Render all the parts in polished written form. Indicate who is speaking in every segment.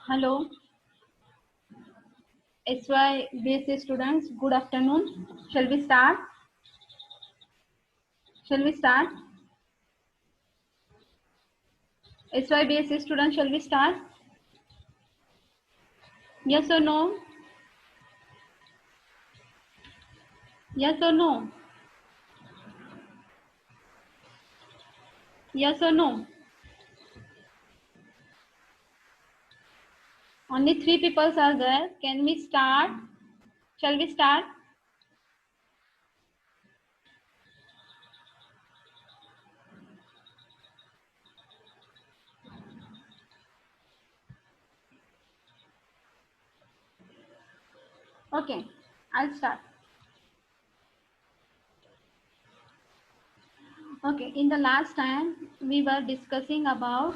Speaker 1: Hello, SY BSc students. Good afternoon. Shall we start? Shall we start? SY BSc students, shall we start? Yes or no? Yes or no? Yes or no? Only 3 people are there. Can we start? Shall we start? Okay, I'll start. Okay, in the last time we were discussing about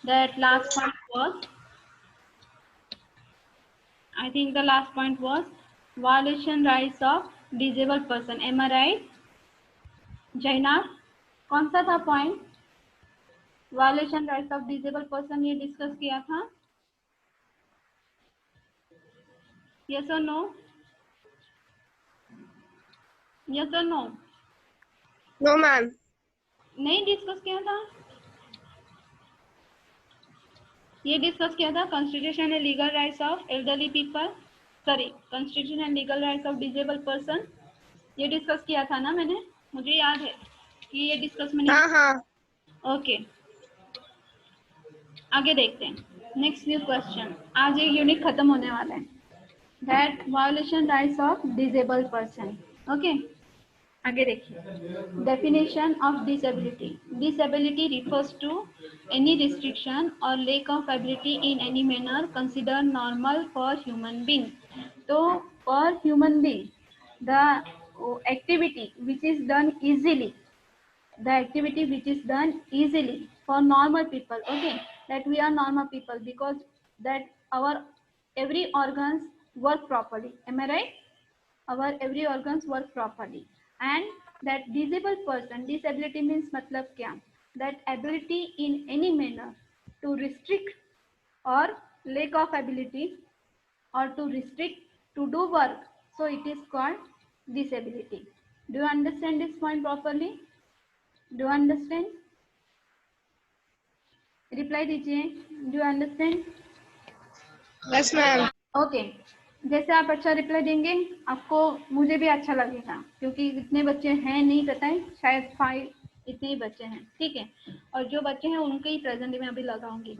Speaker 1: that last point was, I think the last point was violation rights of disabled person. Am I right? Jaina, कौन सा था point? Violation rights of disable person ये discuss किया था. Yes और no? Yes और no?
Speaker 2: No ma'am.
Speaker 1: नहीं discuss किया था. ये डिस्कस किया था constitution and legal rights of elderly people, sorry constitution and legal rights of disable person. ये डिस्कस किया था ना मैंने, मुझे याद है कि ये डिस्कस मैंने.
Speaker 2: हाँ.
Speaker 1: ओके, आगे देखते हैं. Next new question. आज ये यूनिट खत्म होने वाला है. That violation rights of disable person. Okay, आगे देखिए. Definition of disability. Disability refers to any restriction और lack of ability in any manner consider normal for human being. तो for human being the activity which is done easily, the activity which is done easily for normal people. Okay, that we are normal people because that our every organs work properly. Am I right? Our every organs work properly. And that disabled person, disability means matlab kya, that ability in any manner to restrict or lack of ability or to restrict to do work, so it is called disability. Do you understand this point properly? Do you understand? Reply दीजिए. Do you understand?
Speaker 2: Yes ma'am.
Speaker 1: Okay, जैसे आप अच्छा reply देंगे आपको मुझे भी अच्छा लगेगा, क्योंकि इतने बच्चे हैं नहीं पता है, शायद 5 इतने ही बच्चे हैं. ठीक है, और जो बच्चे हैं उनके ही प्रेजेंट में अभी लगाऊंगी.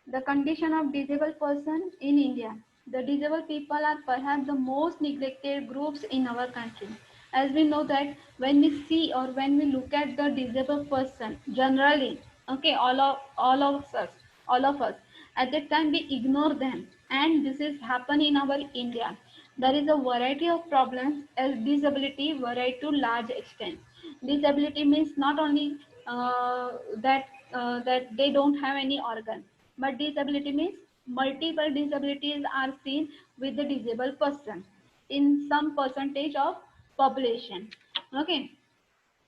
Speaker 1: The condition of disable person in India. The disabled people are perhaps the most neglected groups in our country. As we know that when we see or when we look at the disabled person, generally, okay, all of us, at that time we ignore them, and this is happen in our India. There is a variety of problems as disability vary to large extent. Disability means not only that they don't have any organ, but disability means multiple disabilities are seen with the disabled person in some percentage of population. Okay,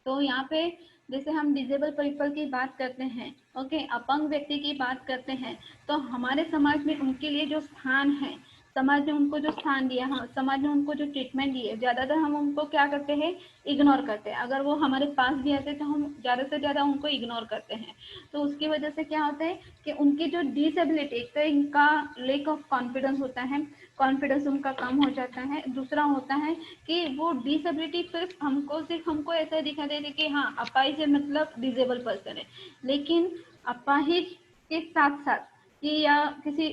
Speaker 1: तो यहाँ पे जैसे हम disable people की बात करते हैं, okay, अपंग व्यक्ति की बात करते हैं, तो हमारे समाज में उनके लिए जो स्थान है, समाज ने उनको जो स्थान दिया, हम समाज ने उनको जो ट्रीटमेंट दी है, ज़्यादातर हम उनको क्या करते हैं, इग्नोर करते हैं. अगर वो हमारे पास भी आते तो हम ज़्यादा से ज़्यादा उनको इग्नोर करते हैं. तो उसकी वजह से क्या होता है कि उनकी जो डिसेबिलिटी, एक तो इनका लेक ऑफ कॉन्फिडेंस होता है, कॉन्फिडेंस उनका कम हो जाता है. दूसरा होता है कि वो डिसेबिलिटी सिर्फ हमको ऐसा दिखा देते कि हाँ अपाहिज है मतलब डिसेबल पर्सन है, लेकिन अपाहिज के साथ साथ कि या किसी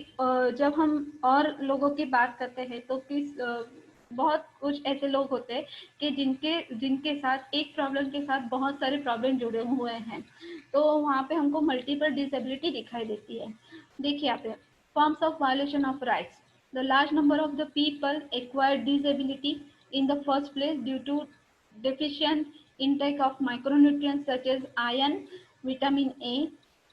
Speaker 1: जब हम और लोगों की बात करते हैं तो बहुत कुछ ऐसे लोग होते हैं कि जिनके साथ एक प्रॉब्लम के साथ बहुत सारे प्रॉब्लम जुड़े हुए हैं, तो वहाँ पे हमको मल्टीपल डिसेबिलिटी दिखाई देती है. देखिए यहाँ पे forms of violation of rights. The large number of the people acquire disability in the first place due to deficient intake of micronutrients such as iron, vitamin A,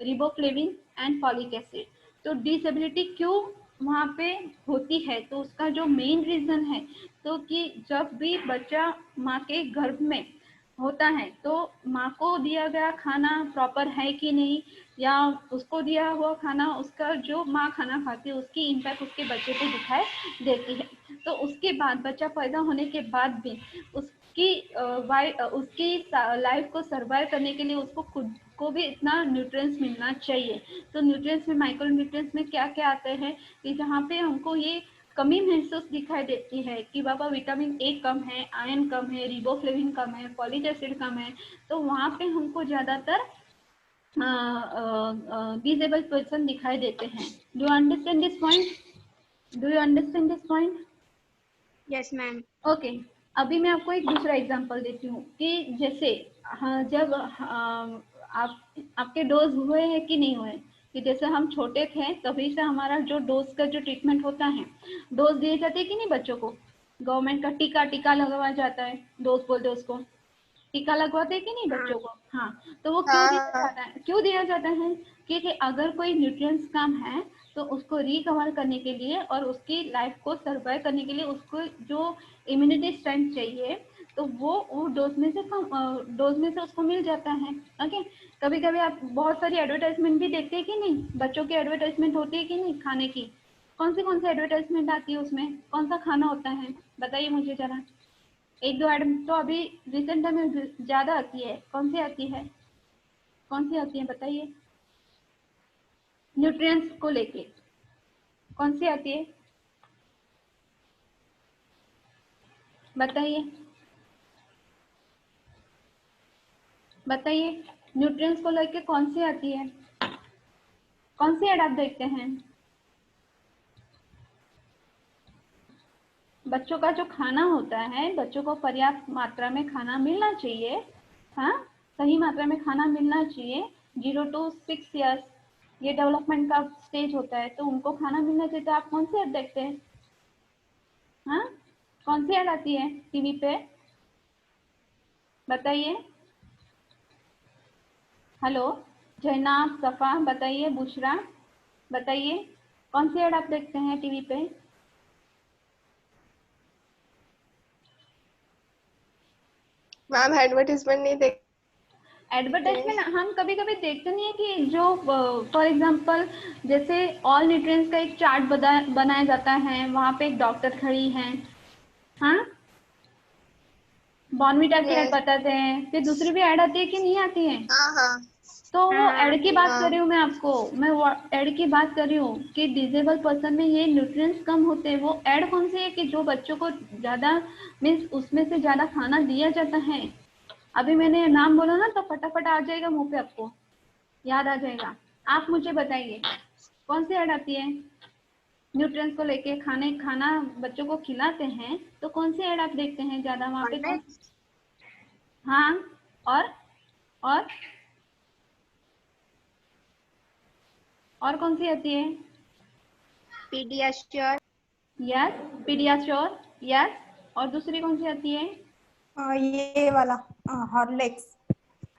Speaker 1: riboflavin and folic acid. तो disability क्यों वहाँ पे होती है, तो उसका जो main reason है, तो कि जब भी बच्चा माँ के गर्भ में होता है तो माँ को दिया गया खाना प्रॉपर है कि नहीं, या उसको दिया हुआ खाना, उसका जो माँ खाना खाती है उसकी इम्पैक्ट उसके बच्चे पे दिखाई देती है। तो उसके बाद बच्चा पैदा होने के बाद भी उसकी लाइफ को सर्वाइव करने के लिए उसको खुद को भी इतना न्यूट्रिएंट्स मिलना चाहिए। तो न्यूट्रिएंट्स में, माइक्रो न्यूट्रिएंट्स में क्या क्या आते हैं कि जहाँ पे हमको ये कमी महसूस दिखाई देती है कि बाबा विटामिन ए कम है, आयरन कम है, रिबोफ्लेविन कम है, फॉलिक एसिड कम है, तो वहाँ पे हमको ज़्यादातर डिसेबल पर्सन दिखाई देते हैं। Do understand this point? Do you understand this point?
Speaker 2: Yes, ma'am.
Speaker 1: Okay, अभी मैं आपको एक दूसरा एग्जांपल देती हूँ कि जैसे हाँ, जब आपके डोज हुए हैं कि नहीं हुए, कि जैसे हम छोटे थे तभी से हमारा जो डोज का जो ट्रीटमेंट होता है, डोज दिए जाते हैं कि नहीं बच्चों को, गवर्नमेंट का टीका टीका लगवाया जाता है, डोज बोलते हैं उसको, टीका लगवाते हैं कि नहीं बच्चों को? हाँ, तो वो क्यों दिया
Speaker 2: हाँ
Speaker 1: जाता है? क्यों दिया जाता है? क्योंकि अगर कोई न्यूट्रिएंट्स कम है तो उसको रिकवर करने के लिए और उसकी लाइफ को सर्वाइव करने के लिए उसको जो इम्यूनिटी स्ट्रेंथ चाहिए तो वो डोज में से डोज में से उसको मिल जाता है। ओके, कभी कभी आप बहुत सारी एडवर्टाइजमेंट भी देखते हैं कि नहीं, बच्चों की एडवर्टाइजमेंट होती है कि नहीं खाने की? कौन सी एडवर्टाइजमेंट आती है, उसमें कौन सा खाना होता है बताइए मुझे जरा। एक दो एड तो अभी रिसेंट टाइम में ज्यादा आती है, कौन सी आती है, कौन सी आती है बताइए, न्यूट्रिएंट्स को लेके कौन सी आती है बताइए, बताइए न्यूट्रिएंट्स को लेके कौन सी आती है, कौन सी ऐड आप देखते हैं? बच्चों का जो खाना होता है, बच्चों को पर्याप्त मात्रा में खाना मिलना चाहिए। हाँ, सही मात्रा में खाना मिलना चाहिए। 0 to 6 years ये डेवलपमेंट का स्टेज होता है, तो उनको खाना मिलना चाहिए। तो आप कौन सी ऐड देखते हैं? हाँ, कौन सी ऐड आती है टीवी पे बताइए? हेलो, जैनाब, सफ़ा, बताइए, बुशरा, बताइए कौन सी ऐड आप देखते हैं टीवी पे?
Speaker 2: मैम, एडवर्टीजमेंट नहीं देखते।
Speaker 1: एडवर्टाइजमेंट हम कभी कभी देखते नहीं है कि जो फॉर एग्जांपल जैसे ऑल न्यूट्रिएंट्स का एक चार्ट बनाया जाता है, वहाँ पे एक डॉक्टर खड़ी है, हाँ, बॉर्नविटा की ऐड
Speaker 2: यस।
Speaker 1: बताते हैं, फिर दूसरी भी ऐड आती है कि नहीं आती है?
Speaker 2: हाँ हाँ
Speaker 1: तो वो
Speaker 2: हाँ
Speaker 1: एड की बात कर रही
Speaker 2: हाँ।
Speaker 1: हूँ मैं आपको, मैं वो एड की बात कर रही हूँ कि डिजेबल पर्सन में ये न्यूट्रिएंट्स कम होते हैं। वो एड कौन सी है कि जो बच्चों को ज़्यादा मीन्स उसमें से ज़्यादा खाना दिया जाता है। अभी मैंने नाम बोला ना तो फटाफट आ जाएगा मुंह पे, आपको याद आ जाएगा। आप मुझे बताइए कौन सी ऐड आती है न्यूट्रिएंट्स को लेके, खाना बच्चों को खिलाते हैं तो कौन सी ऐड आप देखते हैं ज़्यादा वहाँ पे कौन?
Speaker 2: कॉन्टेक्ट।
Speaker 1: हाँ, और और और कौन सी आती है?
Speaker 2: पीडियाश्योर।
Speaker 1: Yes, PediaSure, yes. और दूसरी कौन सी आती है?
Speaker 3: ये वाला हॉर्लिक्स।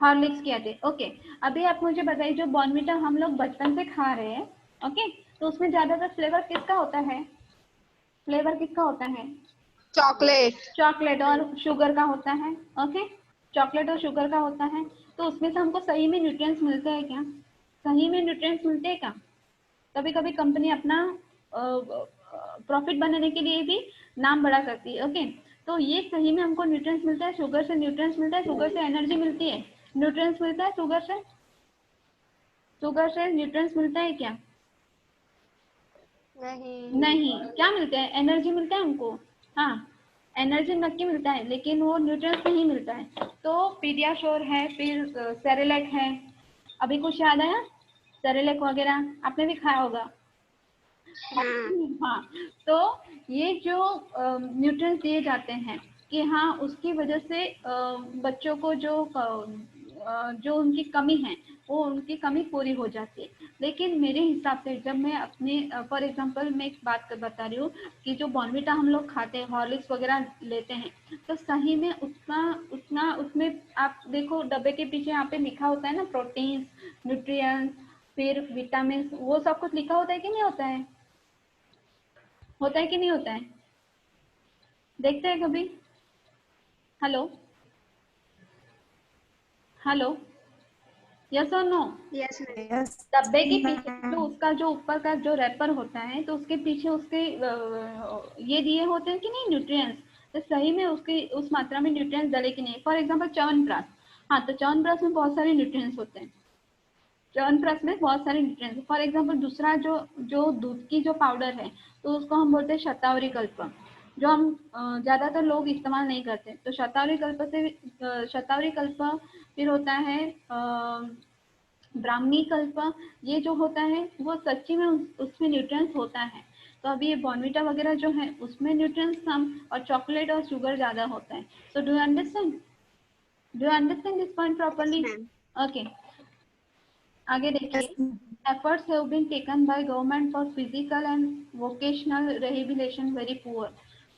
Speaker 1: हॉर्लिक्स की आती है। ओके, अभी आप मुझे बताइए जो बॉर्नविटा हम लोग बचपन से खा रहे हैं, ओके, तो उसमें ज़्यादातर फ्लेवर किसका होता है? फ्लेवर किसका होता है?
Speaker 2: चॉकलेट।
Speaker 1: चॉकलेट और शुगर का होता है। ओके, चॉकलेट और शुगर का होता है। तो उसमें से हमको सही में न्यूट्रिएंट्स मिलते हैं क्या? सही में न्यूट्रिएंट्स मिलते हैं क्या? कभी कभी कंपनी अपना प्रॉफिट बनाने के लिए भी नाम बड़ा करती है। ओके, तो ये सही में हमको न्यूट्रिएंट्स मिलता है? शुगर से न्यूट्रिएंट्स मिलता है? शुगर से एनर्जी मिलती है? न्यूट्रिएंट्स मिलता है शुगर से? शुगर से न्यूट्रिएंट्स मिलता है क्या?
Speaker 2: नहीं।
Speaker 1: नहीं। क्या मिलता है? एनर्जी मिलता है हमको। हाँ, एनर्जी नक्की मिलता है, लेकिन वो न्यूट्रिएंट्स नहीं मिलता है। तो पीडियाश्योर है, फिर सेरेलैक है। अभी कुछ याद आया? सेरेलैक वगैरह आपने भी खाया होगा।
Speaker 2: हाँ।
Speaker 1: हाँ, तो ये जो न्यूट्रिएंट्स दिए जाते हैं कि हाँ उसकी वजह से बच्चों को जो उनकी कमी है वो उनकी कमी पूरी हो जाती है। लेकिन मेरे हिसाब से जब मैं अपने फॉर एग्जांपल मैं एक बात बता रही हूँ कि जो बॉर्नविटा हम लोग खाते हैं, हॉर्लिक्स वगैरह लेते हैं, तो सही में उतना उतना उसमें आप देखो डब्बे के पीछे यहाँ पे लिखा होता है ना, प्रोटीन्स, न्यूट्रिएंट्स, फिर विटामिन, वो सब कुछ लिखा होता है कि नहीं होता है? होता है कि नहीं होता है? देखते हैं कभी? हेलो, हेलो, यस और नो?
Speaker 2: Yes, ma'am.
Speaker 3: Yes.
Speaker 1: डब्बे के पीछे
Speaker 3: ma'am.
Speaker 1: जो उसका जो ऊपर का जो रैपर होता है, तो उसके पीछे उसके ये दिए होते हैं कि नहीं न्यूट्रिएंट्स, तो सही में उसके उस मात्रा में न्यूट्रिएंट्स डले कि नहीं। फॉर एग्जांपल च्यवनप्राश, हाँ तो च्यवनप्राश में बहुत सारे न्यूट्रिएंट्स होते हैं, च्यवनप्राश में बहुत सारे न्यूट्रिएंट्स। फॉर एग्जांपल दूसरा जो जो दूध की जो पाउडर है, तो उसको हम बोलते हैं शतावरी कल्प, जो हम ज़्यादातर लोग इस्तेमाल नहीं करते। तो शतावरी कल्प से शतावरी कल्प, फिर होता है ब्राह्मणी कल्प, ये जो होता है वो सच्ची में उसमें न्यूट्रिएंट्स होता है। तो अभी ये बॉर्नविटा वगैरह जो है उसमें न्यूट्रिएंट्स कम और चॉकलेट और शुगर ज़्यादा होता है। So do you understand? Do you understand this point
Speaker 2: Yes,
Speaker 1: properly?
Speaker 2: ma'am.
Speaker 1: Okay, आगे देखिए।
Speaker 3: Yes. ma'am.
Speaker 1: Efforts have been taken by government for physical and vocational rehabilitation very poor.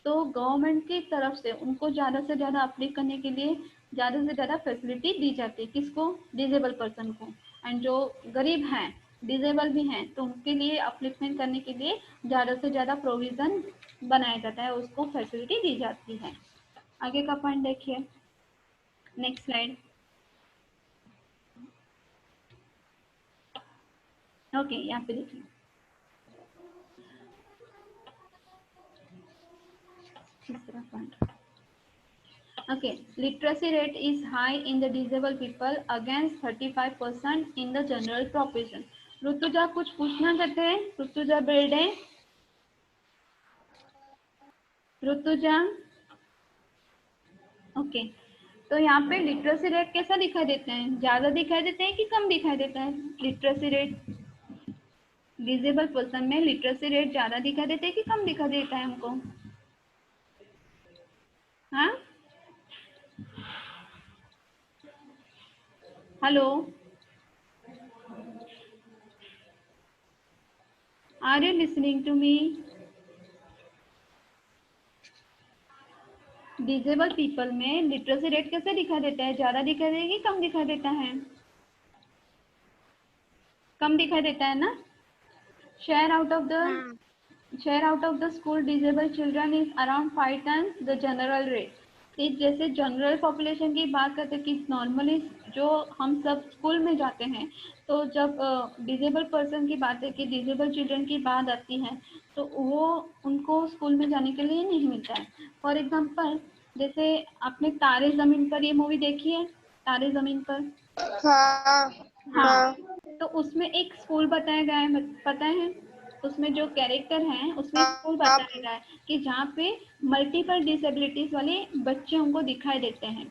Speaker 1: तो government की तरफ से उनको ज़्यादा से ज़्यादा अपलिफ्ट करने के लिए ज़्यादा से ज़्यादा फैसिलिटी दी जाती है। किसको? डिजेबल पर्सन को। एंड जो गरीब हैं, डिजेबल भी हैं, तो उनके लिए अपलिफ्टमेंट करने के लिए ज़्यादा से ज़्यादा प्रोविज़न बनाया जाता है, उसको फैसिलिटी दी जाती है। आगे का पॉइंट देखिए, नेक्स्ट स्लाइड। ओके, यहाँ पे देखिए तीसरा point. Okay, literacy rate is high in the disabled people against 35% in the general population. Rutuja कुछ पूछना चाहते हैं? ऋतुजा बेल्डे, ऋतुजा। ओके, तो यहाँ पे लिटरेसी रेट कैसा दिखाई देता है? ज़्यादा दिखाई देते हैं कि कम दिखाई देता है? लिटरेसी रेट डिसेबल पर्सन में लिटरेसी रेट ज़्यादा दिखाई देते हैं कि कम दिखाई देता है हमको? हाँ, hello, are you listening to me? Disable people में लिटरेसी रेट कैसे दिखाई देता है? ज़्यादा दिखाई देगी, कम दिखाई देता है? कम दिखाई देता है ना? शेयर आउट ऑफ द
Speaker 2: हाँ.
Speaker 1: Share out of the school disable children is around 5 times the general rate. जैसे जनरल पॉपुलेशन की बात करते हैं कि नॉर्मली जो हम सब स्कूल में जाते हैं, तो जब डिसेबल पर्सन की बात है कि डिसेबल चिल्ड्रन की बात आती है, तो वो उनको स्कूल में जाने के लिए नहीं मिलता है। फॉर एग्जांपल, जैसे आपने तारे ज़मीन पर ये मूवी देखी है, तारे ज़मीन पर?
Speaker 2: हाँ.
Speaker 1: हाँ,
Speaker 2: हाँ.
Speaker 1: तो उसमें एक स्कूल बताया गया है, पता है? उसमें जो कैरेक्टर हैं उसमें स्कूल
Speaker 2: हाँ.
Speaker 1: बताया गया है कि जहाँ पे मल्टीपल डिसेबिलिटीज वाले बच्चे उनको दिखाई देते हैं,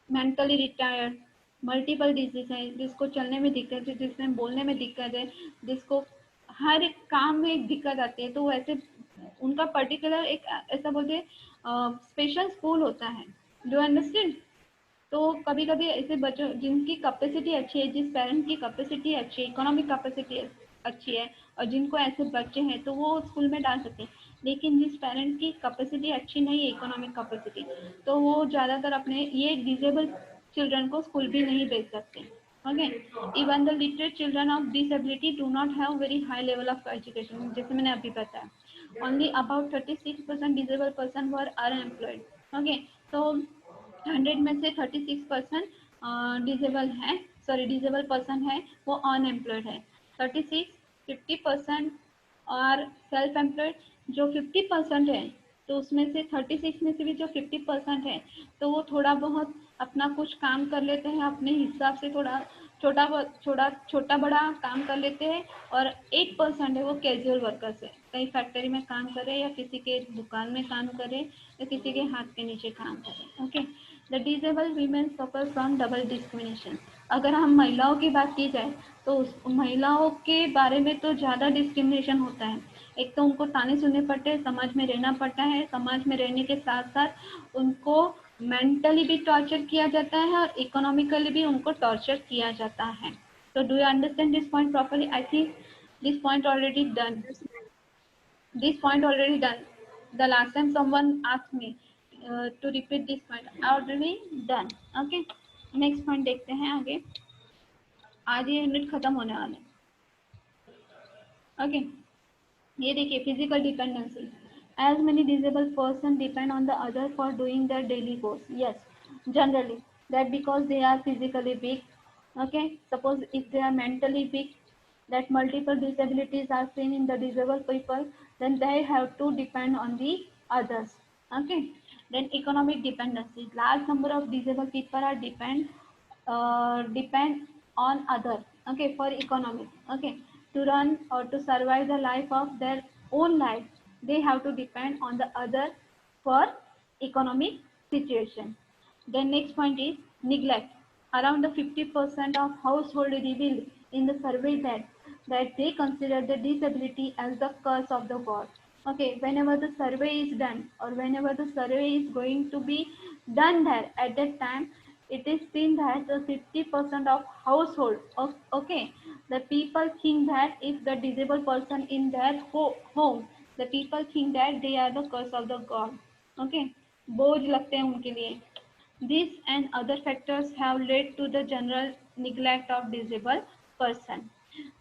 Speaker 1: मेंटली रिटायर्ड, मल्टीपल डिजीज है, जिसको चलने में दिक्कत है, जिसमें बोलने में दिक्कत है, जिसको हर एक काम में एक दिक्कत आती है, तो वैसे उनका पर्टिकुलर एक ऐसा बोलते स्पेशल स्कूल होता है। Do understand? तो कभी कभी ऐसे बच्चों जिनकी कैपेसिटी अच्छी है, जिस पेरेंट की कैपेसिटी अच्छी है, इकोनॉमिक कैपेसिटी अच्छी है, और जिनको ऐसे बच्चे हैं, तो वो स्कूल में डाल सकते हैं। लेकिन जिस पेरेंट की कैपेसिटी अच्छी नहीं है, इकोनॉमिक कैपेसिटी, तो वो ज़्यादातर अपने ये डिसेबल चिल्ड्रन को स्कूल भी नहीं भेज सकते। Okay, even the literate children of disability do not have very high level of education, जैसे मैंने अभी बताया। Only about 36% disable person were unemployed. Okay, तो 100 में से 36% डिसेबल है, सॉरी डिसेबल पर्सन है, वो अनएम्प्लॉयड है। 50% और सेल्फ एम्प्लॉयड। जो 50% है, तो उसमें से 36 में से भी जो 50% है, तो वो थोड़ा बहुत अपना कुछ काम कर लेते हैं, अपने हिसाब से थोड़ा छोटा बड़ा काम कर लेते हैं। और 8% है वो कैजुअल वर्कर्स है, कहीं फैक्ट्री में काम करे या किसी के दुकान में काम करे या किसी के हाथ के नीचे काम करे। Okay, the disable women suffer from double discrimination. अगर हम महिलाओं की बात की जाए, तो उस महिलाओं के बारे में तो ज़्यादा डिस्क्रिमिनेशन होता है। एक तो उनको ताने सुनने पड़ते हैं, समाज में रहना पड़ता है, समाज में रहने के साथ साथ उनको मेंटली भी टॉर्चर किया जाता है और इकोनॉमिकली भी उनको टॉर्चर किया जाता है। तो do you understand this point properly? I think this point already done. This point already done. The last time someone asked me to repeat this point. Already done. Okay. Next point देखते हैं आगे. आज ये unit खत्म होने वाला है. Okay. ये देखिए, physical dependency. As many disabled person depend on the other for doing their daily course. Yes, generally that because they are physically weak, Okay, suppose if they are mentally weak, that multiple disabilities are seen in the disabled people, then they have to depend on the others. Okay, then economic dependency. Large number of disabled people are depend on others. Okay, for economic. Okay, to run or to survive the life of their own life, they have to depend on the other for economic situation. The next point is neglect. Around the 50% of households revealed in the survey that they consider the disability as the curse of the God. Okay, whenever the survey is done or whenever the survey is going to be done there at that time, it is seen that the 50% of household of okay, the people think that if the disabled person in their home, the people think that they are the curse of the God. Okay, बोझ लगते हैं उनके लिए. This and other factors have led to the general neglect of disabled person.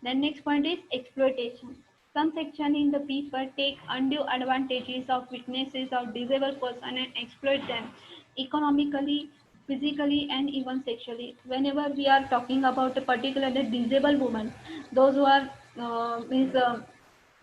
Speaker 1: The next point is exploitation. Some section in the people take undue advantages of weaknesses of disabled person and exploit them economically, physically, and even sexually. Whenever we are talking about a particular disabled woman, those who are means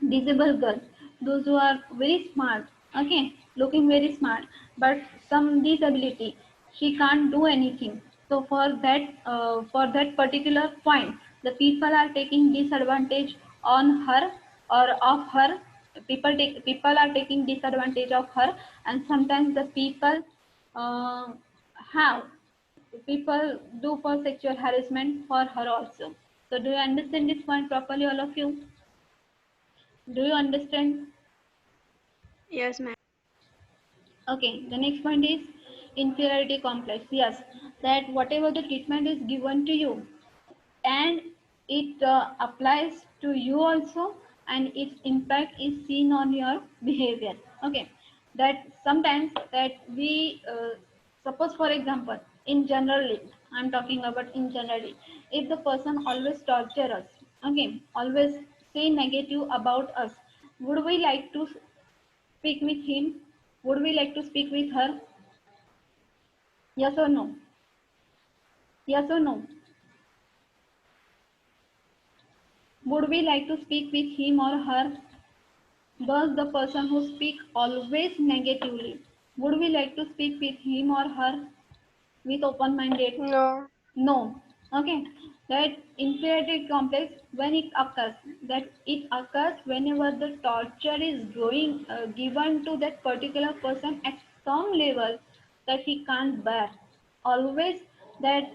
Speaker 1: disabled girl, those who are very smart, okay, looking very smart, but some disability, she can't do anything. So for that particular point, the people are taking disadvantage on her or of her. People are taking disadvantage of her, and sometimes the uh, have people do for sexual harassment for her also. So do you understand this point properly, all of you? Do you understand?
Speaker 2: Yes, ma'am.
Speaker 1: Okay, the next point is inferiority complex. Yes, that whatever the treatment is given to you and it applies to you also, and its impact is seen on your behavior. Okay, that sometimes that we suppose for example in generally, I'm talking about in generally, if the person always torture us, okay, always say negative about us, would we like to speak with him? Would we like to speak with her? Yes or no? Yes or no? Would we like to speak with him or her? Thus, the person who speak always negatively, would we like to speak with him or her with open-minded?
Speaker 2: No.
Speaker 1: No. Okay. That inferiority complex, when it occurs, that it occurs whenever the torture is going given to that particular person at some level that he can't bear. Always that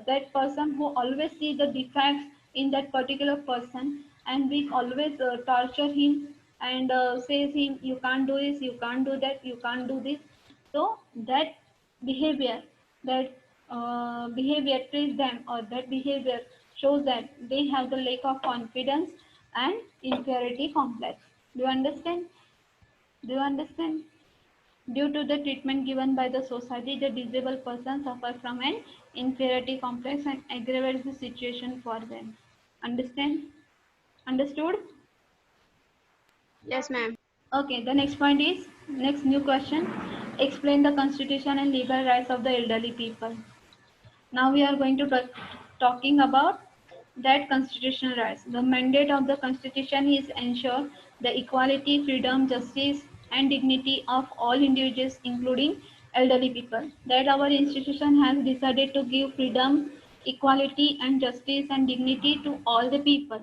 Speaker 1: that person who always see the defects in that particular person, and we always torture him and says him, you can't do this, you can't do that, you can't do this. So that behavior, that behavior treats them, or that behavior shows that they have the lack of confidence and inferiority complex. Do you understand? Do you understand? Due to the treatment given by the society, the disabled person suffer from an inferiority complex and aggravates the situation for them. Understand? Understood?
Speaker 2: Yes, ma'am.
Speaker 1: Okay, the next point is, next new question. Explain the constitution and legal rights of the elderly people. Now we are going to talking about that constitutional rights. The mandate of the constitution is ensure the equality, freedom, justice, and dignity of all individuals, including elderly people. That our institution has decided to give freedom, equality, and justice and dignity to all the people,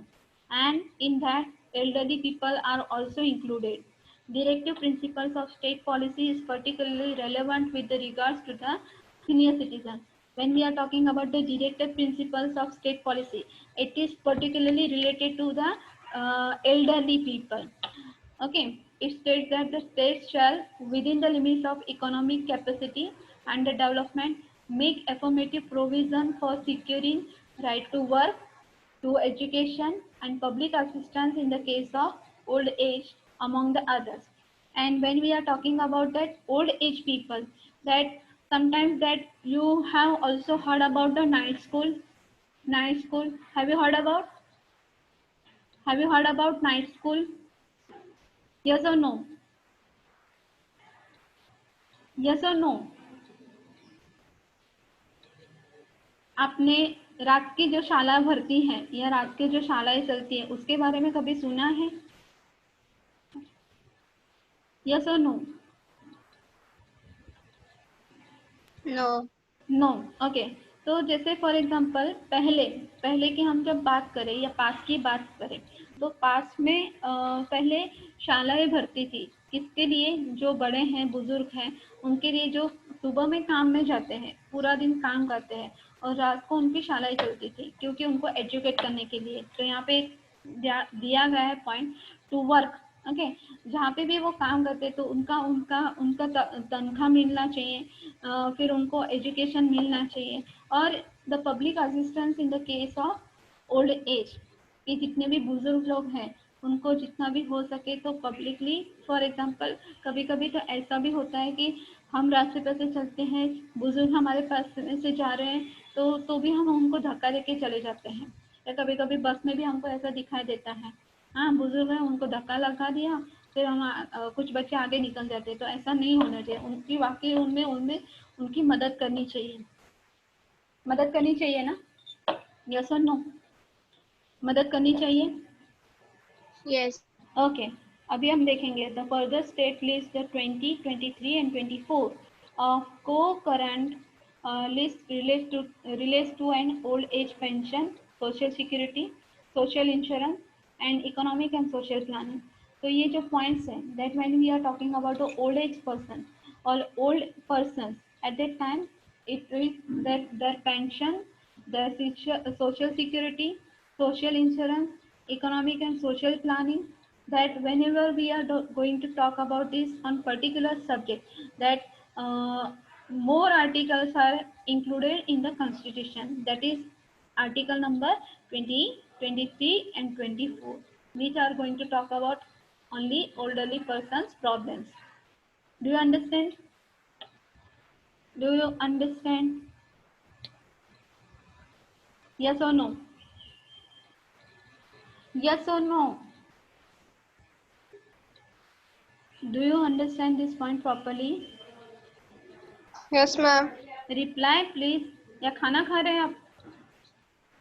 Speaker 1: and in that elderly people are also included. Directive principles of state policy is particularly relevant with the regards to the senior citizens. When we are talking about the directive principles of state policy, it is particularly related to the elderly people. Okay, it states that the state shall, within the limits of economic capacity and the development, make affirmative provision for securing right to work, to education, and public assistance in the case of old age, among the others. And when we are talking about that old age people, that sometimes that you have also heard about the night school. Night school. Have you heard about? Have you heard about night school? Yes or no? Yes or no? आपने रात की जो शाला भरती है या रात की जो शालाएं चलती है उसके बारे में कभी सुना है? यस और नो?
Speaker 2: नो।
Speaker 1: नो। ओके। तो जैसे फॉर एग्जांपल पहले पहले की हम जब बात करें या पास की बात करें तो पास में पहले शालाएं भरती थी। किसके लिए? जो बड़े हैं, बुजुर्ग हैं, उनके लिए, जो सुबह में काम में जाते हैं, पूरा दिन काम करते हैं और रात को उनकी शालाएं चलती थी क्योंकि उनको एजुकेट करने के लिए। तो यहाँ पे दिया गया है पॉइंट टू वर्क। ओके। जहाँ पे भी वो काम करते तो उनका उनका उनका तनख्वाह मिलना चाहिए, फिर उनको एजुकेशन मिलना चाहिए। और the public assistance in the case of old as, कि जितने भी बुजुर्ग लोग हैं उनको जितना भी हो सके तो पब्लिकली, फॉर एग्जांपल कभी कभी तो ऐसा भी होता है कि हम रास्ते पर से चलते हैं, बुजुर्ग हमारे पास में से जा रहे हैं तो भी हम उनको धक्का देके चले जाते हैं। या कभी कभी बस में भी हमको ऐसा दिखाई देता है, हाँ बुजुर्ग है उनको धक्का लगा दिया, फिर हम कुछ बच्चे आगे निकल जाते हैं। तो ऐसा नहीं होना चाहिए। उनकी वाकई उनमें उनमें उनकी मदद करनी चाहिए। मदद करनी चाहिए ना? यस और नो? मदद करनी चाहिए।
Speaker 2: यस।
Speaker 1: ओके। अभी हम देखेंगे the further state list the 20, 23 and 24 of को current list relates to an old age pension, social security, social insurance and economic and social planning. तो ये जो points हैं that when we are talking about the old age person or old persons at that time, it is that their pension, their social security, social insurance, economic and social planning, that whenever we are going to talk about this on particular subject, that more articles are included in the constitution, that is article number 20, 23 and 24, which are going to talk about only elderly persons problems. Do you understand? Do you understand? Yes or no? Yes or no? Do you understand this point properly?
Speaker 2: Yes ma'am.
Speaker 1: Reply please. या खाना खा रहे हैं आप?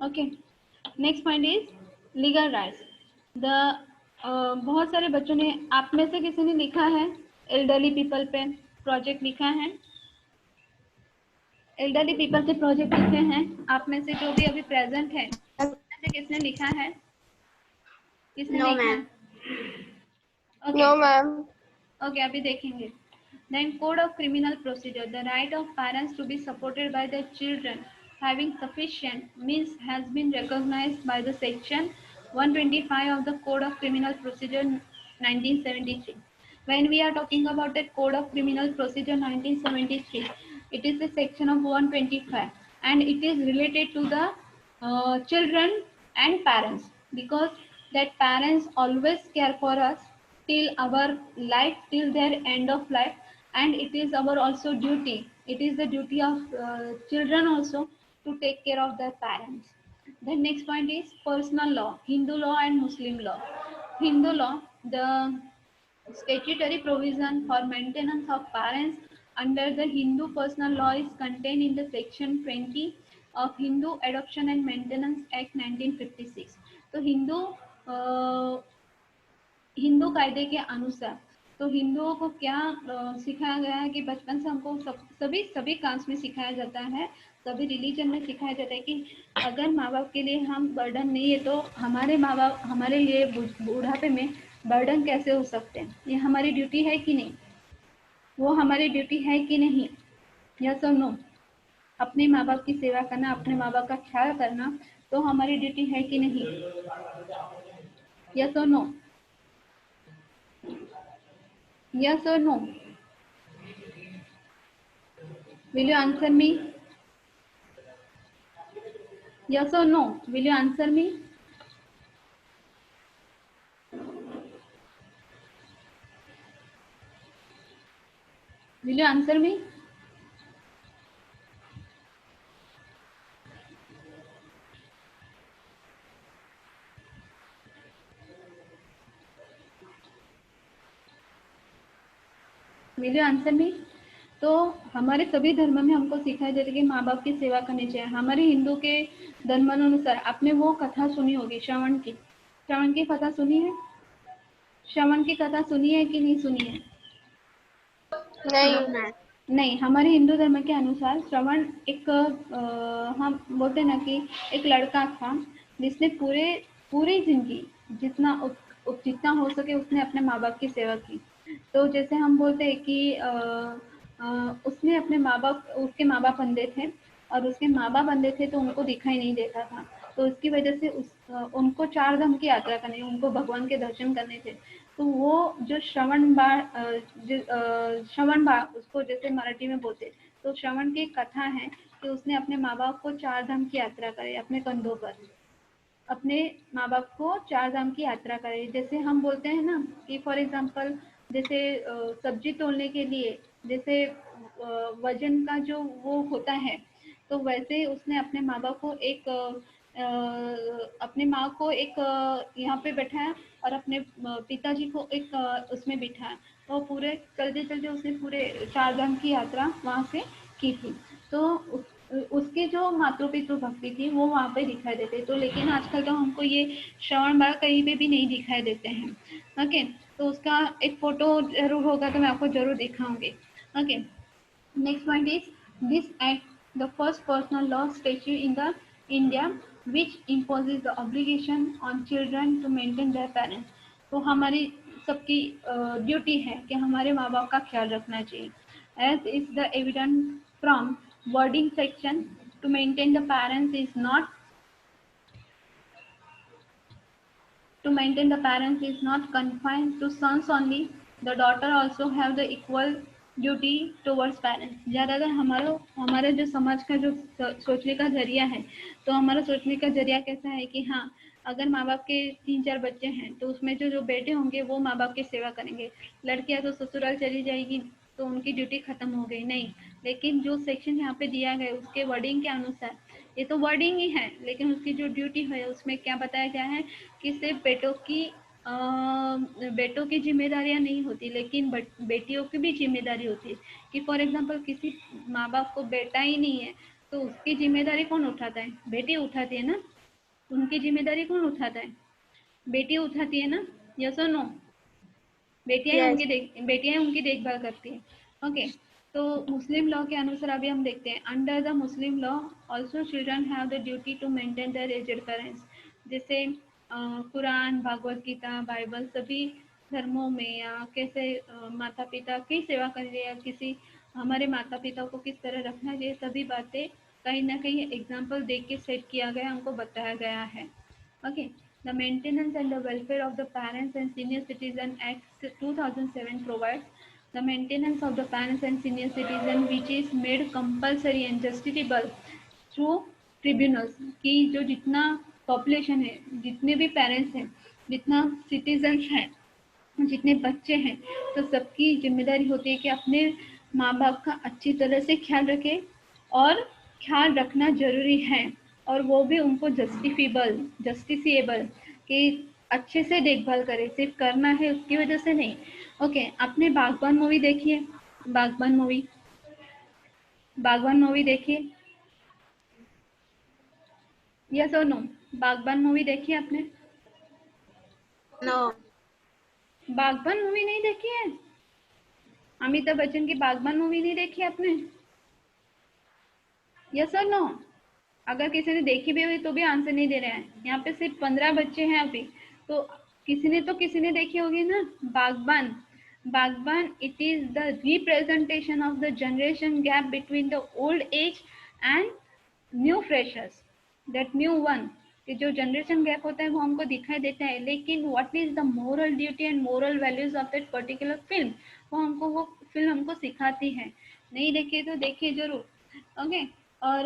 Speaker 1: Okay. Next point is legal rights. The बहुत सारे बच्चों ने, आप में से किसी ने लिखा है एल्डरली पीपल पे प्रोजेक्ट लिखा है? एल्डरली पीपल से प्रोजेक्ट लिखे हैं आप में से जो भी अभी प्रेजेंट है, से किसने लिखा है? किसने
Speaker 2: नो
Speaker 1: लिखा
Speaker 2: मैम।
Speaker 1: है? ओके।
Speaker 2: No ma'am.
Speaker 1: ओके, अभी देखेंगे। Then Code of Criminal Procedure. The right of parents to be supported by their children having sufficient means has been recognized by the section 125 of the Code of Criminal Procedure 1973. When we are talking about the Code of Criminal Procedure 1973, it is a section of 125 and it is related to the children and parents, because that parents always care for us till our life, till their end of life, and it is our also duty, it is the duty of children also to take care of their parents. The next point is personal law, Hindu law and Muslim law. Hindu law, the statutory provision for maintenance of parents under the Hindu personal law is contained in the section 20 of Hindu Adoption and Maintenance Act 1956. तो हिंदू कायदे के अनुसार तो हिंदुओं को क्या सिखाया गया है कि बचपन से हमको सभी कास्ट में सिखाया जाता है, सभी रिलीजन में सिखाया जाता है कि अगर माँ बाप के लिए हम बर्डन नहीं है तो हमारे माँ बाप हमारे लिए बुढ़ापे में बर्डन कैसे हो सकते हैं। ये हमारी ड्यूटी है कि नहीं? वो हमारी ड्यूटी है कि नहीं? यस और नो? अपने माँ बाप की सेवा करना, अपने माँ बाप का ख्याल करना तो हमारी ड्यूटी है कि नहीं? यस और no? Yes or no? Will you answer me? Yes or no? Will you answer me? Will you answer me? Will you answer me? तो हमारे सभी धर्म में हमको सिखाया जाता है कि माँ बाप की सेवा करनी चाहिए। हमारे हिंदू के धर्मानुसार आपने वो कथा सुनी होगी श्रवण की कथा सुनी है? श्रवण की कथा सुनी है कि नहीं सुनी है?
Speaker 2: नहीं।
Speaker 1: नहीं, हमारे हिंदू धर्म के अनुसार श्रवण एक हम बोलते ना कि एक लड़का था जिसने पूरी जिंदगी जितना हो सके उसने अपने माँ बाप की सेवा की। तो जैसे हम बोलते हैं कि उसने अपने उसके माँ बाप अंधे थे और उसके माँ बाप अंधे थे तो उनको दिखाई नहीं देता था। तो इसकी वजह से उनको 4 धाम की यात्रा करनी, उनको भगवान के दर्शन करने थे। तो वो जो श्रवण बाळ उसको जैसे मराठी में बोलते, तो श्रवण की कथा है कि उसने अपने माँ बाप को 4 धाम की यात्रा करे अपने कंधों पर। अपने माँ बाप को 4 धाम की यात्रा करे। जैसे हम बोलते हैं ना कि फॉर एग्जाम्पल जैसे सब्जी तोलने के लिए जैसे वजन का जो वो होता है, तो वैसे उसने अपने माँ बाप को अपने माँ को एक यहाँ पे बैठाया और अपने पिताजी को एक उसमें बिठाया। तो पूरे चलते चलते उसने पूरे 4 धाम की यात्रा वहाँ से की थी। तो उसकी जो मातृ-पितृ भक्ति थी वो वहाँ पे दिखाई देते। तो लेकिन आजकल तो हमको ये श्रवण बाळ कहीं पे भी नहीं दिखाई देते हैं। ओके, तो उसका एक फोटो जरूर होगा तो मैं आपको जरूर दिखाऊंगी। Okay, next point is this act the first personal law statute in the India which imposes the obligation on children to maintain their parents। तो हमारी सबकी ड्यूटी है कि हमारे माँ बाप का ख्याल रखना चाहिए। As is the evident from wording section, to maintain the parents is not confined to sons only, the daughter also have the equal duty towards parents. ज़्यादातर हमारा जो समाज का जो सोचने का जरिया है, तो हमारा सोचने का जरिया कैसा है कि हाँ, अगर माँ बाप के 3-4 बच्चे हैं तो उसमें जो बेटे होंगे वो माँ बाप की सेवा करेंगे, लड़कियां तो ससुराल चली जाएगी तो उनकी ड्यूटी खत्म हो गई। नहीं, लेकिन जो सेक्शन यहाँ पे दिया गया है उसके वर्डिंग के अनुसार, ये तो वर्डिंग ही है लेकिन उसकी जो ड्यूटी है उसमें क्या बताया गया है कि सिर्फ बेटों की जिम्मेदारियां नहीं होती लेकिन बेटियों की भी जिम्मेदारी होती है। कि फॉर एग्जांपल किसी माँ बाप को बेटा ही नहीं है तो उसकी जिम्मेदारी कौन उठाता है? बेटी उठाती है ना। उनकी जिम्मेदारी कौन उठाता है? बेटी उठाती है ना। यस और नो?
Speaker 2: Yes.
Speaker 1: बेटियां उनकी देखभाल करती है। ओके, तो मुस्लिम लॉ के अनुसार अभी हम देखते हैं under the Muslim law also children have the duty to maintain their aged parents. जैसे कुरान, भागवत गीता, बाइबल सभी धर्मों में या कैसे माता पिता की सेवा करें या किसी हमारे माता पिता को किस तरह रखना चाहिए, सभी बातें कहीं ना कहीं एग्जाम्पल देख के सेट किया गया, हमको बताया गया है। Okay, the Maintenance and the Welfare of the Parents and Senior Citizen Act 2007 provides the maintenance of the parents and senior citizen which is made compulsory and justiciable through tribunals। कि जो जितना population है, जितने भी parents हैं, जितना citizens हैं, जितने बच्चे हैं, तो सबकी जिम्मेदारी होती है कि अपने माँ बाप का अच्छी तरह से ख्याल रखें और ख्याल रखना जरूरी है और वो भी उनको जस्टिसिएबल कि अच्छे से देखभाल करे, सिर्फ करना है उसकी वजह से नहीं। ओके, आपने बागबान मूवी देखी है? बागबान मूवी देखिए, यस और नो? बागबान मूवी देखी है आपने?
Speaker 2: No.
Speaker 1: बागबान मूवी नहीं देखी है? अमिताभ बच्चन की बागबान मूवी नहीं देखी आपने? यस और नो? अगर किसी ने देखी भी हुई तो भी आंसर नहीं दे रहे हैं। यहाँ पे सिर्फ 15 बच्चे हैं अभी, तो किसी ने देखी होगी ना बागबान। बागबान it is the representation of the generation gap between the old age and new freshers, that new one. कि जो जनरेशन गैप होता है वो हमको दिखाई देता है, लेकिन what is the moral duty and moral values of that particular film, वो फिल्म हमको सिखाती है। नहीं देखिए तो देखिए जरूर। ओके, और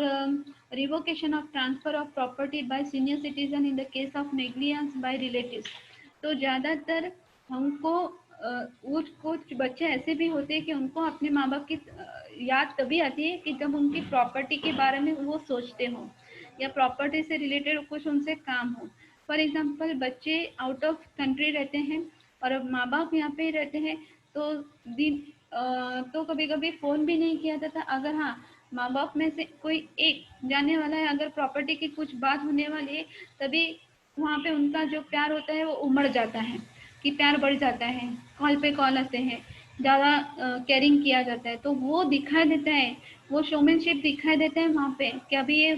Speaker 1: revocation of transfer of property by senior citizen in the case of negligence by relatives. तो ज़्यादातर हमको कुछ बच्चे ऐसे भी होते हैं कि उनको अपने माँ बाप की याद तभी आती है कि जब उनकी प्रॉपर्टी के बारे में वो सोचते हो या प्रॉपर्टी से रिलेटेड कुछ उनसे काम हो। फॉर एग्जांपल बच्चे आउट ऑफ कंट्री रहते हैं और अब माँ बाप यहाँ पे रहते हैं, तो तो कभी कभी फोन भी नहीं किया जाता। अगर हाँ माँ बाप में से कोई एक जाने वाला है, अगर प्रॉपर्टी की कुछ बात होने वाली है, तभी वहाँ पे उनका जो प्यार होता है वो उमड़ जाता है, कि प्यार बढ़ जाता है, कॉल पे कॉल आते हैं, ज़्यादा केयरिंग किया जाता है, तो वो दिखाई देता है, वो शोमैनशिप दिखाई देता है वहाँ पे कि अभी ये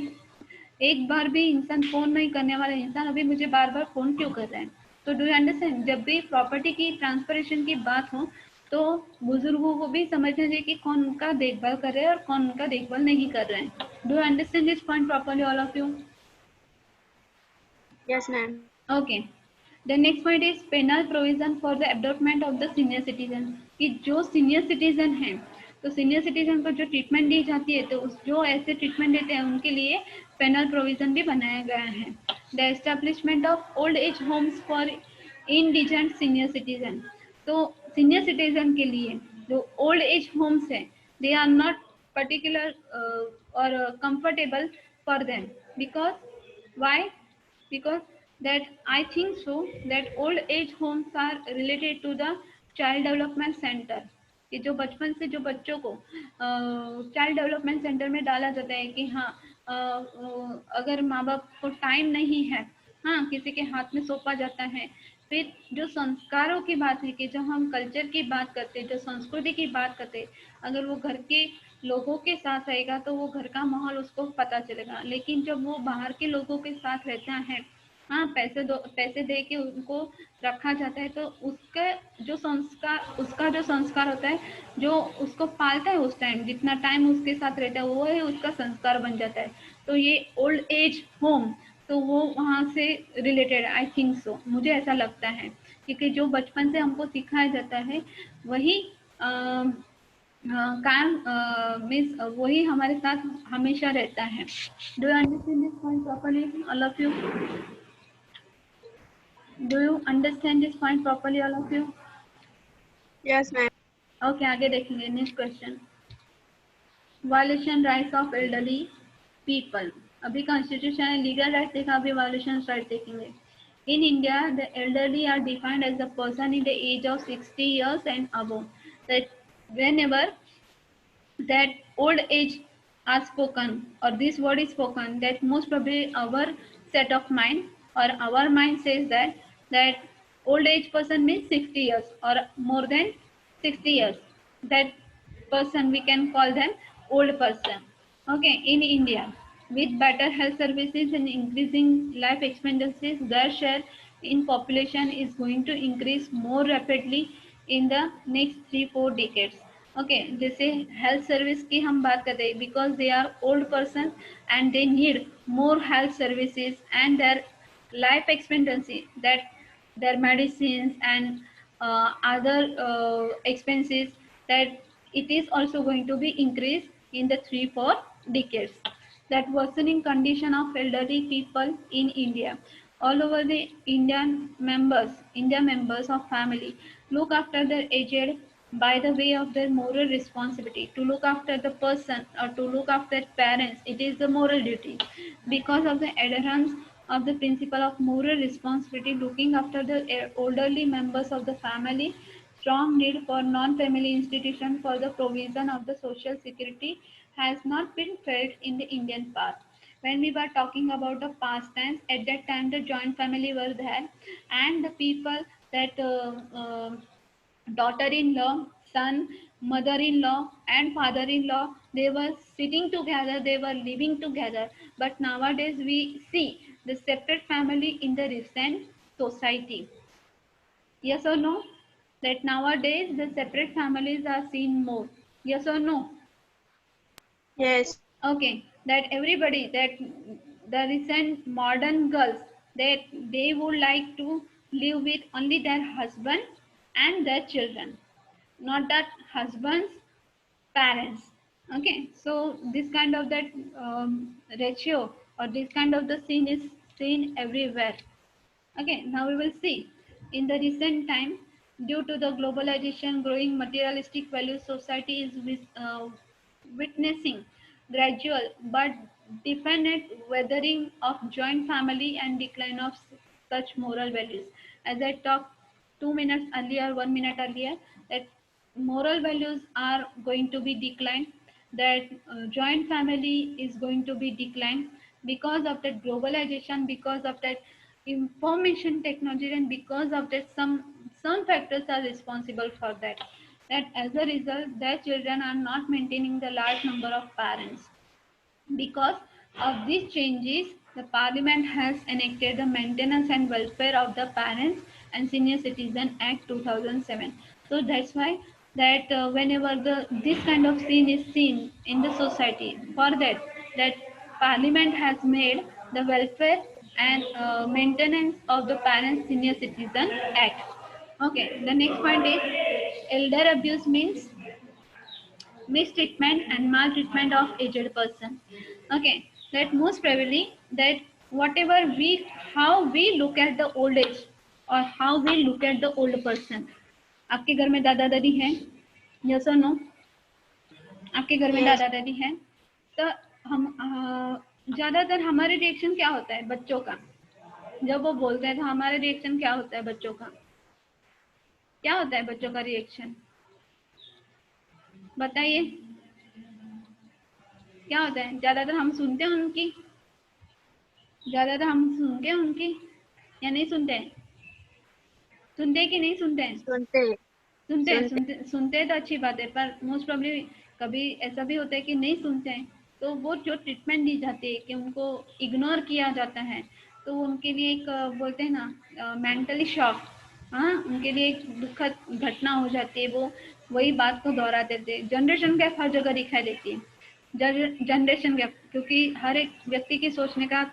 Speaker 1: एक बार भी इंसान फोन नहीं करने वाला इंसान अभी मुझे बार बार फोन क्यों कर रहा है। तो डू यू अंडरस्टैंड, जब भी प्रॉपर्टी की ट्रांसफरेशन की बात हो तो बुजुर्गों को भी समझना चाहिए कि कौन उनका देखभाल कर रहे हैं और कौन उनका देखभाल नहीं कर रहे हैं। Do you understand this point properly all of you?
Speaker 2: Yes, ma'am.
Speaker 1: Okay, the next point is penal provision for the adoptment of the senior citizen. कि जो सीनियर सिटीजन हैं, तो सीनियर सिटीजन को जो ट्रीटमेंट दी जाती है, तो उस जो ऐसे ट्रीटमेंट देते हैं उनके लिए पेनल प्रोविजन भी बनाया गया है। The establishment of old age homes for indigent senior citizen. तो सीनियर सिटीजन के लिए जो ओल्ड एज होम्स है, they are not particular or comfortable for them, because why? Because that I think so that old age homes are related to the child development center, कि जो बचपन से जो बच्चों को चाइल्ड डेवलपमेंट सेंटर में डाला जाता है कि हाँ अगर माँ बाप को टाइम नहीं है, हाँ किसी के हाथ में सौंपा जाता है। फिर जो संस्कारों की बात है, कि जो हम कल्चर की बात करते हैं, जो संस्कृति की बात करते हैं, अगर वो घर के लोगों के साथ रहेगा तो वो घर का माहौल उसको पता चलेगा। लेकिन जब वो बाहर के लोगों के साथ रहता है, हाँ पैसे दे के उनको रखा जाता है, तो उसका जो संस्कार होता है, जो उसको पालता है उस टाइम, जितना टाइम उसके साथ रहता है, वो है उसका संस्कार बन जाता है। तो ये ओल्ड एज होम, तो वो वहाँ से रिलेटेड, आई थिंक सो, मुझे ऐसा लगता है, क्योंकि जो बचपन से हमको सिखाया जाता है वही काम मीन्स वही हमारे साथ हमेशा रहता है। Do you understand this point properly all of you? Do you understand this point properly all of you?
Speaker 2: Yes, ma'am.
Speaker 1: Okay, आगे देखेंगे next question. Violation rights of elderly people. अभी कॉन्स्टिट्यूशन लीगल राइट्स देखा, अभी violation rights देखेंगे। In India the elderly are defined as the person in the age of 60 years and above, that whenever that old age are spoken, or this word is spoken, that most probably our set of mind or our mind says that old age person means 60 years or more than 60 years. That person we can call them old person. Okay, in India, with better health services and increasing life expectancies, their share in population is going to increase more rapidly in the next 3-4 decades. Okay, जैसे health service की हम बात करते हैं, because they are old person and they need more health services and their life expectancy, that their medicines and other expenses, that it is also going to be increased in the 3-4 decades. That worsening condition of elderly people in India, all over the India members of family look after their aged by the way of their moral responsibility to look after the person or to look after parents. It is the moral duty. Because of the adherence of the principle of moral responsibility, looking after the elderly members of the family, strong need for non-family institution for the provision of the social security has not been felt in the Indian past. When we were talking about the past times, at that time the joint family were there, and the people that daughter-in-law, son, mother-in-law, and father-in-law, they were sitting together, they were living together. But nowadays we see the separate family in the recent society. Yes or no? That nowadays the separate families are seen more. Yes or no?
Speaker 2: Yes.
Speaker 1: Okay, that everybody, that the recent modern girls, that they would like to live with only their husband and their children, not that husband's parents. Okay, so this kind of that ratio or this kind of the scene is seen everywhere. Okay, now we will see. In the recent time, due to the globalization, growing materialistic values, society is witnessing gradual but definite weathering of joint family and decline of such moral values. As I talked 2 minutes earlier, 1 minute earlier, that moral values are going to be declined, that joint family is going to be declined because of that globalization, because of that information technology, and because of that some factors are responsible for that, that as a result their children are not maintaining the large number of parents. Because of these changes, the Parliament has enacted the Maintenance and Welfare of the Parents and Senior Citizen Act 2007. So that's why that whenever this kind of scene is seen in the society, for that Parliament has made the Welfare and Maintenance of the Parents Senior Citizen Act. Okay, the next point is elder abuse means mistreatment and maltreatment of aged person. Okay, that most probably that whatever we how we look at the old age or how we look at the old person. आपके घर में दादा दादी हैं? Yes or no? आपके घर में
Speaker 2: Yes.
Speaker 1: दादा दादी हैं? तो हम ज्यादातर हमारे रिएक्शन क्या होता है बच्चों का? जब वो बोलते हैं तो हमारा रिएक्शन क्या होता है बच्चों का? क्या होता है बच्चों का रिएक्शन? बताइए क्या होता है? ज्यादातर हम सुनते हैं उनकी, ज्यादातर हम सुनते हैं उनकी या नहीं सुनते हैं? सुनते हैं कि नहीं सुनते हैं?
Speaker 2: सुनते
Speaker 1: सुनते हैं।
Speaker 2: सुनते।
Speaker 1: सुनते हैं तो अच्छी बात है, पर मोस्ट प्रॉब्ली कभी ऐसा भी होता है कि नहीं सुनते हैं, तो वो जो ट्रीटमेंट दी जाती है कि उनको इग्नोर किया जाता है, तो उनके लिए एक बोलते हैं ना मेंटली शॉक, हाँ उनके लिए एक दुखद घटना हो जाती है। वो वही बात को दोहराते थे। जनरेशन गैप हर जगह दिखाई देती है, जनरेशन गैप, क्योंकि हर एक व्यक्ति की सोचने का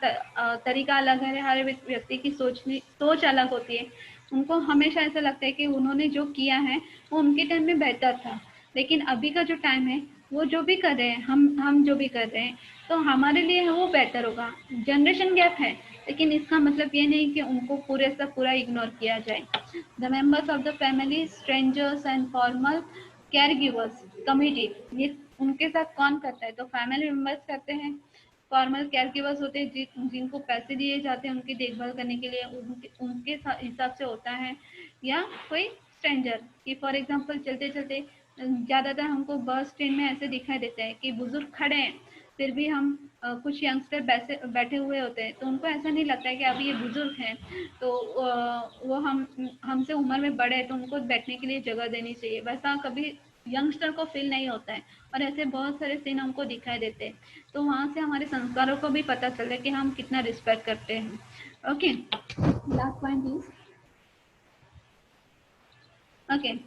Speaker 1: तरीका अलग है, हर व्यक्ति की सोच अलग होती है। उनको हमेशा ऐसा लगता है कि उन्होंने जो किया है वो उनके टाइम में बेहतर था, लेकिन अभी का जो टाइम है वो जो भी कर रहे हैं, हम जो भी कर रहे हैं तो हमारे लिए वो बेहतर होगा। जनरेशन गैप है, लेकिन इसका मतलब ये नहीं कि उनको पूरे से पूरा इग्नोर किया जाए। The members of the family, strangers and formal care givers committee, ये उनके साथ कौन करता है? तो फैमिली मेंबर्स करते हैं। फॉर्मल केयर गिवर्स होते हैं जिनको पैसे दिए जाते हैं उनकी देखभाल करने के लिए, उनके हिसाब से होता है। या कोई स्ट्रेंजर कि फॉर एग्जांपल चलते चलते ज़्यादातर हमको बस ट्रेन में ऐसे दिखाई देता है कि बुजुर्ग खड़े हैं, फिर भी हम कुछ यंगस्टर बैठे हुए होते हैं, तो उनको ऐसा नहीं लगता है कि अभी ये बुजुर्ग हैं, तो वो हमसे उम्र में बड़े हैं तो उनको बैठने के लिए जगह देनी चाहिए। वैसा कभी यंगस्टर को फील नहीं होता है, और ऐसे बहुत सारे सीन हमको दिखाई देते हैं। तो वहाँ से हमारे संस्कारों को भी पता चलता है कि हम कितना रिस्पेक्ट करते हैं। Okay, last point is okay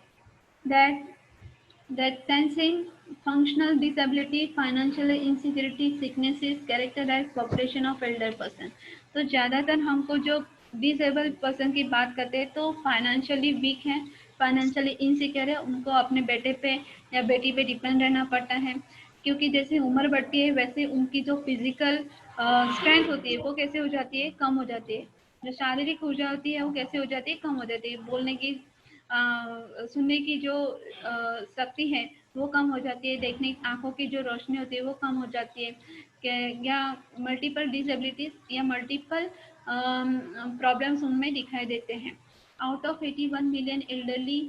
Speaker 1: that sensing functional disability, financial insecurity, sicknesses characterize population of elder person। तो ज़्यादातर हमको जो डिसेबल पर्सन की बात करते हैं तो फाइनेंशियली वीक है, फाइनेंशियली इनसिक्योर है, उनको अपने बेटे पे या बेटी पे डिपेंड रहना पड़ता है, क्योंकि जैसे उम्र बढ़ती है वैसे उनकी जो फिजिकल स्ट्रेंथ होती है वो कैसे हो जाती है? कम हो जाती है। जो शारीरिक ऊर्जा होती है वो कैसे हो जाती है? कम हो जाती है। बोलने की सुनने की जो शक्ति है वो कम हो जाती है, देखने आंखों की जो रोशनी होती है वो कम हो जाती है, या मल्टीपल डिसेबिलिटीज या मल्टीपल प्रॉब्लम्स उनमें दिखाई देते हैं। Out of 81 million elderly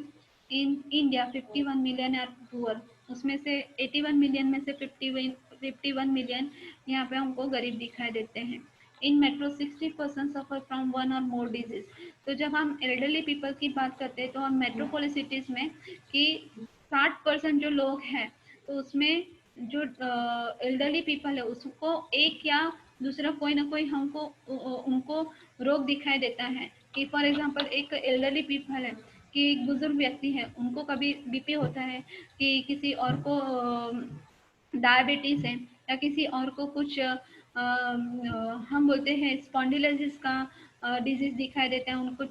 Speaker 1: in India, 51 million are poor. उसमें से 81 मिलियन में से 51 मिलियन यहाँ पे हमको गरीब दिखाई देते हैं। इन मेट्रो 60% सफर फ्रॉम वन और मोर डिजीज। तो जब हम एल्डरली पीपल की बात करते हैं तो हम मेट्रोपोलिस सिटीज में कि 60% जो लोग हैं, तो उसमें जो एल्डरली पीपल है उसको एक या दूसरा कोई ना कोई हमको उनको रोग दिखाई देता है। कि फॉर एग्जांपल एक एल्डरली पीपल है कि एक बुजुर्ग व्यक्ति है, उनको कभी बीपी होता है, कि किसी और को डायबिटीज है, या किसी और को कुछ हम बोलते हैं स्पॉन्डिलाइटिस का डिजीज दिखाई देता है, उनको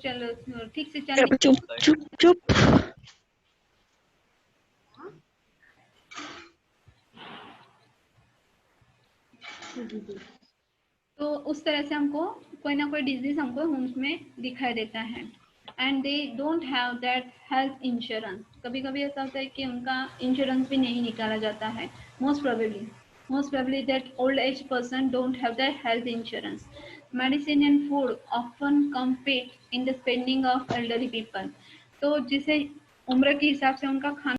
Speaker 1: ठीक से चलने
Speaker 2: चुप चुप चुप।
Speaker 1: तो उस तरह से हमको कोई ना कोई डिजीज हमको उसमें दिखाई देता है। And they don't have that health insurance. कभी कभी ऐसा होता है कि उनका इंश्योरेंस भी नहीं निकाला जाता है। Most probably that old age person don't have that health insurance. Medicine and food often compete in the spending of elderly people. तो जिसे उम्र के हिसाब से उनका खाना